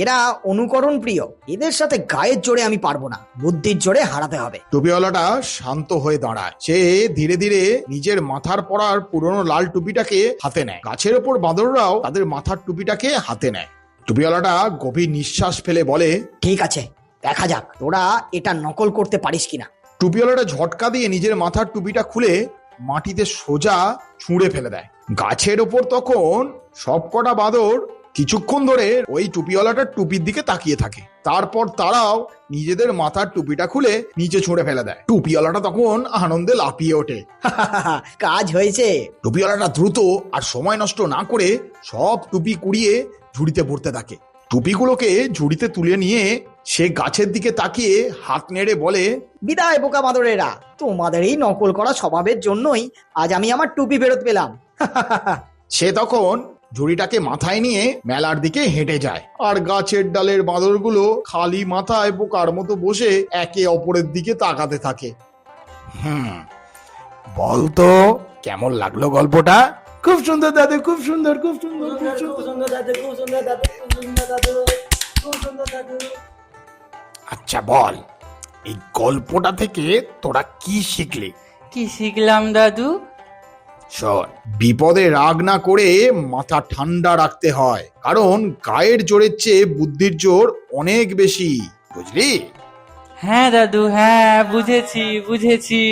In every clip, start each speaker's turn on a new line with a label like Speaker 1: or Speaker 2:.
Speaker 1: এরা অনুকরণ প্রিয়, এদের সাথে গায়ের জোরে আমি পারবো না, বুদ্ধির জোরে হারাতে হবে।
Speaker 2: টুপিওয়ালাটা শান্ত হয়ে দাঁড়ায়। সে ধীরে ধীরে নিজের মাথার পরার পুরনো লাল টুপিটাকে হাতে নেয়। গাছের ওপর বাঁদররাও তাদের মাথার টুপিটাকে হাতে নেয়। টুপিওয়ালাটা গভীর নিঃশ্বাস ফেলে বলে,
Speaker 1: ঠিক আছে, দেখা যাক তোরা এটা নকল করতে পারিস কিনা।
Speaker 2: টুপিওয়ালাটা ঝটকা দিয়ে নিজের মাথার টুপিটা খুলে মাটিতে সোজা ছুঁড়ে ফেলে দেয়। গাছের ওপর তখন সবকটা বাঁদর কিছুক্ষণ ধরে ওই টুপিওয়ালাটার টুপির দিকে তাকিয়ে থাকে। তারপর তারাও নিজেদের মাথার টুপিটা খুলে নিচে ছুঁড়ে ফেলে দেয়। টুপিওয়ালাটা তখন আনন্দে লাফিয়ে ওঠে।
Speaker 1: কাজ হয়েছে।
Speaker 2: টুপিওয়ালাটা দ্রুত আর সময় নষ্ট না করে সব টুপি কুড়িয়ে ঝুড়িতে ভরতে থাকে। টুপিগুলোকে ঝুড়িতে তুলে নিয়ে সে গাছের দিকে তাকিয়ে হাত নেড়ে বলে,
Speaker 1: বিদায় বোকা বাঁদরেরা, তোমাদের এই নকল করা স্বভাবের জন্যই আজ আমি আমার টুপি ফেরত পেলাম।
Speaker 2: সে তখন ঝুড়িটাকে মাথায় নিয়ে মেলার দিকে হেঁটে যায়। আর গাছের ডালের বাঁদরগুলো খালি মাথায় বোকার মতো বসে একে অপরের দিকে তাকাতে থাকে।
Speaker 3: বলতো কেমন লাগলো গল্পটা?
Speaker 4: খুব সুন্দর দাদু, খুব সুন্দর, খুব সুন্দর, খুব সুন্দর।
Speaker 3: আচ্ছা বল, এই গল্পটা থেকে তোরা কি শিখলি?
Speaker 5: কি শিখলাম দাদু?
Speaker 3: শোন,
Speaker 2: বিপদে রাগ না করে মাথা ঠান্ডা রাখতে হয়, কারণ গায়ের জোরের চেয়ে বুদ্ধির জোর অনেক বেশি, বুঝলি?
Speaker 5: হ্যাঁ দাদু, হ্যাঁ বুঝেছি বুঝেছি।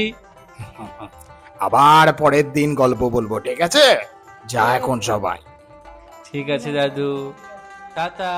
Speaker 3: আবার পরের দিন গল্প বলবো, ঠিক আছে? যা এখন সবাই।
Speaker 5: ঠিক আছে দাদু, টাটা।